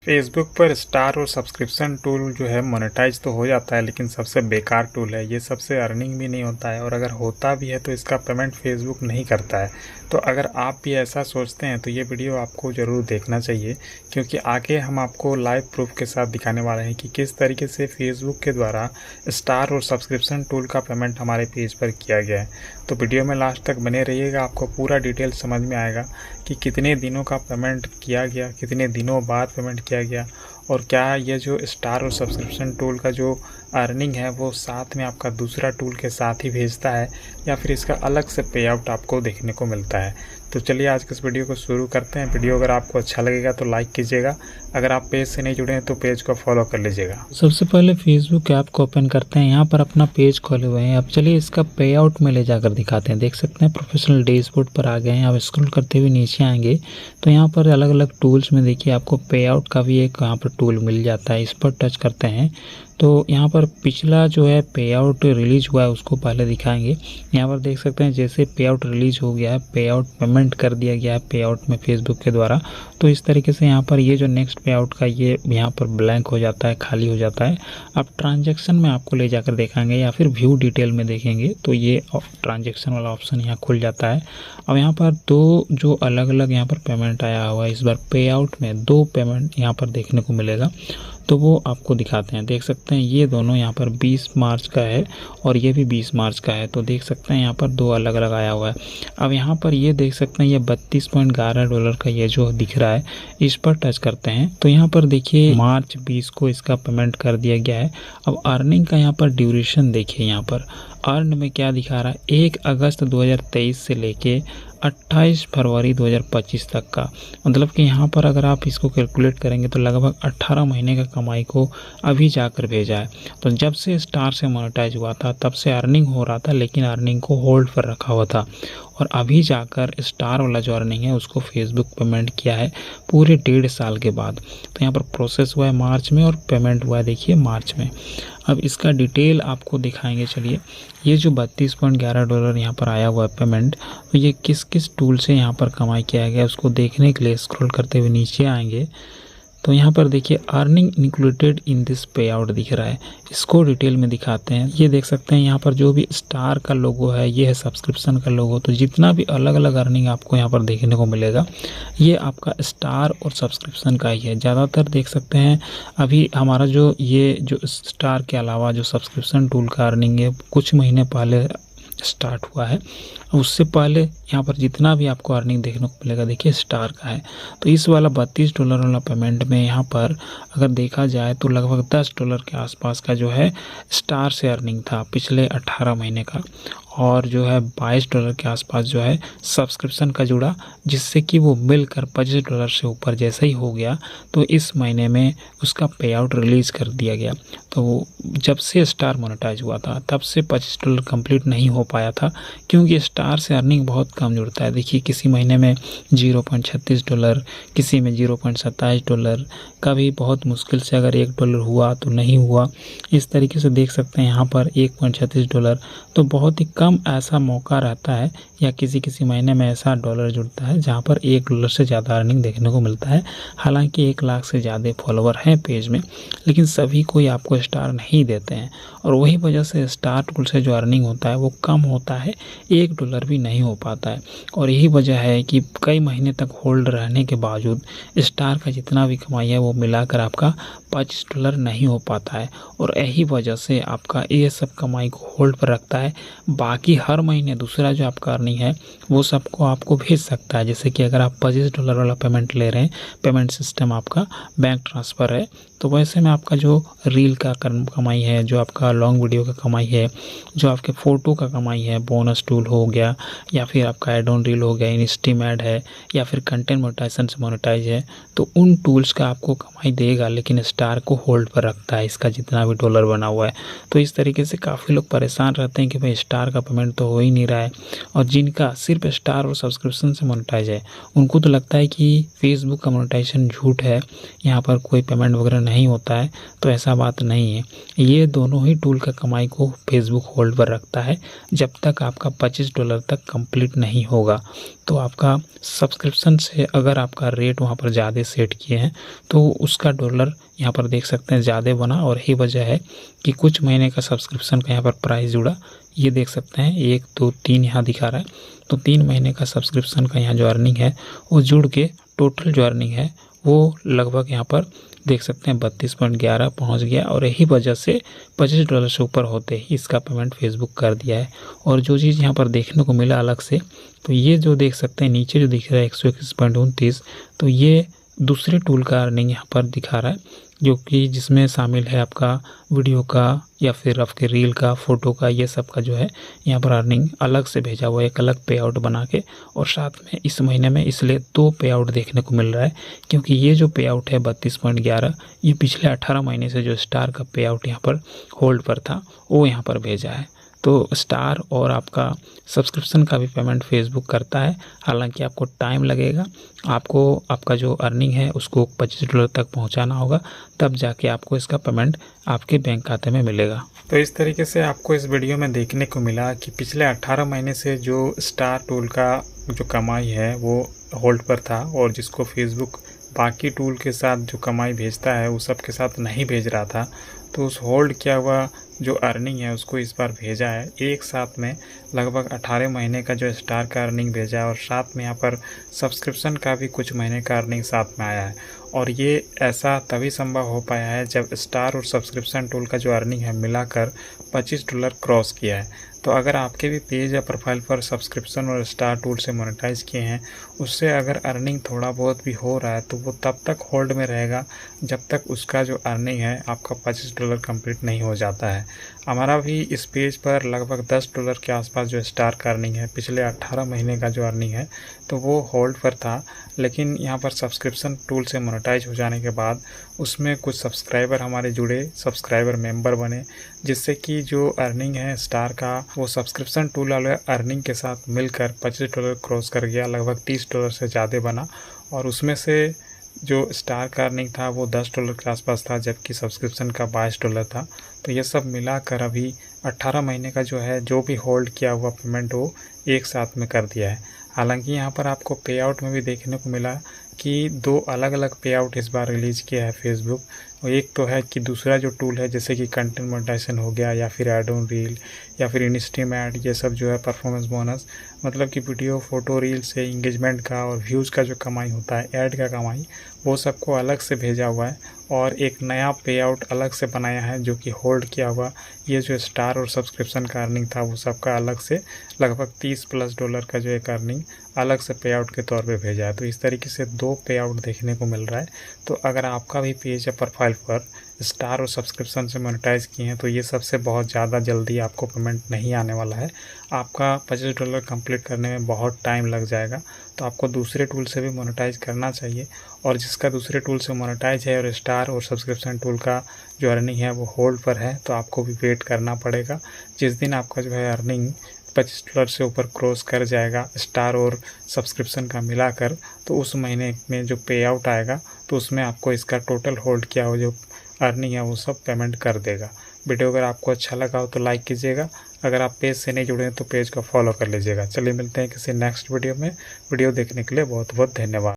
Facebook पर star और subscription tool जो है मोनेटाइज तो हो जाता है, लेकिन सबसे बेकार टूल है ये। सबसे अर्निंग भी नहीं होता है, और अगर होता भी है तो इसका पेमेंट फेसबुक नहीं करता है। तो अगर आप भी ऐसा सोचते हैं तो ये वीडियो आपको ज़रूर देखना चाहिए, क्योंकि आगे हम आपको लाइव प्रूफ के साथ दिखाने वाले हैं कि किस तरीके से फेसबुक के द्वारा स्टार और सब्सक्रिप्शन टूल का पेमेंट हमारे पेज पर किया गया है। तो वीडियो में लास्ट तक बने रहिएगा, आपको पूरा डिटेल समझ में आएगा कि कितने दिनों का पेमेंट किया गया, कितने दिनों बाद पेमेंट किया गया, और क्या ये जो स्टार और सब्सक्रिप्शन टूल का जो अर्निंग है वो साथ में आपका दूसरा टूल के साथ ही भेजता है, या फिर इसका अलग से पे आउट आपको देखने को मिलता है। तो चलिए आज के इस वीडियो को शुरू करते हैं। वीडियो अगर आपको अच्छा लगेगा तो लाइक कीजिएगा, अगर आप पेज से नहीं जुड़े हैं तो पेज को फॉलो कर लीजिएगा। सबसे पहले फेसबुक ऐप को ओपन करते हैं। यहाँ पर अपना पेज खोले हुए हैं। अब चलिए इसका पे आउट में ले जाकर दिखाते हैं। देख सकते हैं प्रोफेशनल डैशबोर्ड पर आ गए हैं। अब स्क्रॉल करते हुए नीचे आएंगे तो यहाँ पर अलग अलग टूल्स में देखिए आपको पे आउट का भी एक यहाँ पर टूल मिल जाता है। इस पर टच करते हैं तो यहाँ पर पिछला जो है पे आउट रिलीज हुआ है उसको पहले दिखाएंगे। यहाँ पर देख सकते हैं जैसे पे आउट रिलीज हो गया है, पे आउट पेमेंट कर दिया गया है पे आउट में फेसबुक के द्वारा। तो इस तरीके से यहाँ पर ये जो नेक्स्ट पे आउट का ये यहाँ पर ब्लैंक हो जाता है, खाली हो जाता है। अब ट्रांजैक्शन में आपको ले जाकर देखाएंगे या फिर व्यू डिटेल में देखेंगे तो ये ट्रांजैक्शन वाला ऑप्शन यहाँ खुल जाता है। अब यहाँ पर दो जो अलग अलग यहाँ पर पेमेंट आया हुआ है, इस बार पे आउट में दो पेमेंट यहाँ पर देखने को मिलेगा, तो वो आपको दिखाते हैं। देख सकते हैं ये दोनों यहाँ पर 20 मार्च का है और ये भी 20 मार्च का है। तो देख सकते हैं यहाँ पर दो अलग अलग आया हुआ है। अब यहाँ पर ये देख सकते हैं ये $32.11 का ये जो दिख रहा है, इस पर टच करते हैं तो यहाँ पर देखिए मार्च 20 को इसका पेमेंट कर दिया गया है। अब अर्निंग का यहाँ पर ड्यूरेशन देखिए, यहाँ पर अर्न में क्या दिखा रहा है, 1 अगस्त 2023 से लेके 28 फरवरी 2025 तक का। मतलब कि यहाँ पर अगर आप इसको कैलकुलेट करेंगे तो लगभग 18 महीने का कमाई को अभी जाकर भेजा है। तो जब से स्टार से मोनेटाइज हुआ था तब से अर्निंग हो रहा था, लेकिन अर्निंग को होल्ड पर रखा हुआ था, और अभी जाकर स्टार वाला जो अर्निंग है उसको फेसबुक पेमेंट किया है पूरे 1.5 साल के बाद। तो यहाँ पर प्रोसेस हुआ है मार्च में और पेमेंट हुआ है देखिए मार्च में। अब इसका डिटेल आपको दिखाएंगे। चलिए ये जो $32.11 यहाँ पर आया हुआ है पेमेंट, तो ये किस किस टूल से यहाँ पर कमाई किया गया उसको देखने के लिए स्क्रॉल करते हुए नीचे आएंगे तो यहाँ पर देखिए अर्निंग इंक्लूडेड इन दिस पे आउट दिख रहा है। इसको डिटेल में दिखाते हैं। ये देख सकते हैं यहाँ पर जो भी स्टार का लोगो है, ये है सब्सक्रिप्शन का लोगो। तो जितना भी अलग अलग अर्निंग आपको यहाँ पर देखने को मिलेगा ये आपका स्टार और सब्सक्रिप्शन का ही है। ज़्यादातर देख सकते हैं अभी हमारा जो ये जो स्टार के अलावा जो सब्सक्रिप्शन टूल का अर्निंग है कुछ महीने पहले स्टार्ट हुआ है। उससे पहले यहाँ पर जितना भी आपको अर्निंग देखने को मिलेगा देखिए स्टार का है। तो इस वाला $32 वाला पेमेंट में यहाँ पर अगर देखा जाए तो लगभग $10 के आसपास का जो है स्टार से अर्निंग था पिछले 18 महीने का, और जो है $22 के आसपास जो है सब्सक्रिप्शन का जुड़ा, जिससे कि वो मिलकर $25 से ऊपर जैसे ही हो गया तो इस महीने में उसका पे आउट रिलीज़ कर दिया गया। तो जब से स्टार मोनेटाइज हुआ था तब से $25 कंप्लीट नहीं हो पाया था, क्योंकि स्टार से अर्निंग बहुत कम जुड़ता है। देखिए किसी महीने में $0.36, किसी में $0.27, कभी बहुत मुश्किल से अगर $1 हुआ तो नहीं हुआ। इस तरीके से देख सकते हैं यहाँ पर $1.36, तो बहुत ही कम ऐसा मौका रहता है या किसी किसी महीने में ऐसा डॉलर जुड़ता है जहाँ पर $1 से ज़्यादा अर्निंग देखने को मिलता है। हालांकि 1 लाख से ज़्यादा फॉलोवर हैं पेज में, लेकिन सभी कोई आपको स्टार नहीं देते हैं, और वही वजह से स्टार टूल से जो अर्निंग होता है वो कम होता है, $1 भी नहीं हो पाता है। और यही वजह है कि कई महीने तक होल्ड रहने के बावजूद स्टार का जितना भी कमाई है वो मिलाकर आपका $25 नहीं हो पाता है, और यही वजह से आपका ये सब कमाई को होल्ड पर रखता है। बाकी हर महीने दूसरा जो आपका अर्निंग है वो सबको आपको भेज सकता है। जैसे कि अगर आप $25 वाला पेमेंट ले रहे हैं, पेमेंट सिस्टम आपका बैंक ट्रांसफ़र है, तो वैसे में आपका जो रील का कमाई है, जो आपका लॉन्ग वीडियो का कमाई है, जो आपके फ़ोटो का कमाई है, बोनस टूल हो गया, या फिर आपका एड ऑन रील हो गया, इंस्टीमेट है, या फिर कंटेंट मोनेटाइजेशन से मोनेटाइज है, तो उन टूल्स का आपको कमाई देगा, लेकिन स्टार को होल्ड पर रखता है इसका जितना भी डॉलर बना हुआ है। तो इस तरीके से काफ़ी लोग परेशान रहते हैं कि भाई स्टार का का पेमेंट तो हो ही नहीं रहा है। और जिनका सिर्फ स्टार और सब्सक्रिप्शन से मोनेटाइज है उनको तो लगता है कि फेसबुक का मोनेटाइजेशन झूठ है, यहाँ पर कोई पेमेंट वगैरह नहीं होता है। तो ऐसा बात नहीं है, ये दोनों ही टूल का कमाई को फेसबुक होल्ड पर रखता है जब तक आपका $25 तक कंप्लीट नहीं होगा। तो आपका सब्सक्रिप्शन से अगर आपका रेट वहाँ पर ज़्यादा सेट किए हैं तो उसका डॉलर यहाँ पर देख सकते हैं ज़्यादा बना, और यही वजह है कि कुछ महीने का सब्सक्रिप्शन का यहाँ पर प्राइस जुड़ा। ये देख सकते हैं 1 2 3 यहाँ दिखा रहा है, तो 3 महीने का सब्सक्रिप्शन का यहाँ जो अर्निंग है वो जुड़ के टोटल जो अर्निंग है वो लगभग यहाँ पर देख सकते हैं 32.11 पहुँच गया। और यही वजह से $25 से ऊपर होते ही इसका पेमेंट फेसबुक कर दिया है। और जो चीज़ यहाँ पर देखने को मिला अलग से, तो ये जो देख सकते हैं नीचे जो दिख रहा है 121.29, तो ये दूसरे टूल का अर्निंग यहाँ पर दिखा रहा है, जो कि जिसमें शामिल है आपका वीडियो का या फिर आपके रील का, फ़ोटो का, ये सब का जो है यहाँ पर अर्निंग अलग से भेजा हुआ है, एक अलग पे आउट बना के। और साथ में इस महीने में इसलिए 2 पे आउट देखने को मिल रहा है, क्योंकि ये जो पे आउट है 32.11 ये पिछले 18 महीने से जो स्टार का पे आउट यहाँ पर होल्ड पर था वो यहाँ पर भेजा है। तो स्टार और आपका सब्सक्रिप्शन का भी पेमेंट फेसबुक करता है, हालांकि आपको टाइम लगेगा। आपको आपका जो अर्निंग है उसको $25 तक पहुंचाना होगा, तब जाके आपको इसका पेमेंट आपके बैंक खाते में मिलेगा। तो इस तरीके से आपको इस वीडियो में देखने को मिला कि पिछले 18 महीने से जो स्टार टूल का जो कमाई है वो होल्ड पर था, और जिसको फेसबुक बाकी टूल के साथ जो कमाई भेजता है वो सब के साथ नहीं भेज रहा था। तो उस होल्ड किया हुआ जो अर्निंग है उसको इस बार भेजा है एक साथ में, लगभग 18 महीने का जो स्टार का अर्निंग भेजा है, और साथ में यहाँ पर सब्सक्रिप्शन का भी कुछ महीने का अर्निंग साथ में आया है। और ये ऐसा तभी संभव हो पाया है जब स्टार और सब्सक्रिप्शन टूल का जो अर्निंग है मिलाकर $25 क्रॉस किया है। तो अगर आपके भी पेज या प्रोफाइल पर सब्सक्रिप्शन और स्टार टूल से मोनेटाइज किए हैं, उससे अगर अर्निंग थोड़ा बहुत भी हो रहा है तो वो तब तक होल्ड में रहेगा जब तक उसका जो अर्निंग है आपका $25 कंप्लीट नहीं हो जाता है। हमारा भी इस पेज पर लगभग $10 के आसपास जो स्टार का अर्निंग है पिछले 18 महीने का जो अर्निंग है तो वो होल्ड पर था, लेकिन यहाँ पर सब्सक्रिप्शन टूल से मोनेटाइज हो जाने के बाद उसमें कुछ सब्सक्राइबर हमारे जुड़े, सब्सक्राइबर मेंबर बने, जिससे कि जो अर्निंग है स्टार का वो सब्सक्रिप्शन टूल वाले अर्निंग के साथ मिलकर $25 क्रॉस कर गया, लगभग $30 से ज़्यादा बना। और उसमें से जो स्टार का अर्निंग था वो $10 के आसपास था, जबकि सब्सक्रिप्शन का $22 था। तो ये सब मिलाकर अभी 18 महीने का जो है जो भी होल्ड किया हुआ पेमेंट वो एक साथ में कर दिया है। हालांकि यहाँ पर आपको पे आउट में भी देखने को मिला कि 2 अलग अलग पे आउट इस बार रिलीज़ किया है फेसबुक। और एक तो है कि दूसरा जो टूल है जैसे कि कंटेंट मोनेटाइजेशन हो गया या फिर ऐड ऑन रील या फिर इंस्ट्रीम ऐड, ये सब जो है परफॉर्मेंस बोनस, मतलब कि वीडियो फोटो रील से इंगेजमेंट का और व्यूज़ का जो कमाई होता है, ऐड का कमाई, वो सबको अलग से भेजा हुआ है। और एक नया पे आउट अलग से बनाया है जो कि होल्ड किया हुआ ये जो स्टार और सब्सक्रिप्शन का अर्निंग था वो सबका अलग से लगभग $30+ का जो एक अर्निंग अलग से पे आउट के तौर पे भेजा है। तो इस तरीके से 2 पे आउट देखने को मिल रहा है। तो अगर आपका भी पेज या प्रोफाइल पर स्टार और सब्सक्रिप्शन से मोनेटाइज किए हैं तो ये सबसे बहुत ज़्यादा जल्दी आपको पेमेंट नहीं आने वाला है। आपका $25 कंप्लीट करने में बहुत टाइम लग जाएगा। तो आपको दूसरे टूल से भी मोनेटाइज करना चाहिए, और जिसका दूसरे टूल से मोनेटाइज है और स्टार और सब्सक्रिप्शन टूल का जो अर्निंग है वो होल्ड पर है, तो आपको भी वेट करना पड़ेगा। जिस दिन आपका जो है अर्निंग $25 से ऊपर क्रॉस कर जाएगा स्टार और सब्सक्रिप्शन का मिलाकर, तो उस महीने में जो पे आउट आएगा तो उसमें आपको इसका टोटल होल्ड किया हो जो अर्निंग है वो सब पेमेंट कर देगा। वीडियो अगर आपको अच्छा लगा हो तो लाइक कीजिएगा, अगर आप पेज से नहीं जुड़े हैं तो पेज को फॉलो कर लीजिएगा। चलिए मिलते हैं किसी नेक्स्ट वीडियो में। वीडियो देखने के लिए बहुत बहुत धन्यवाद।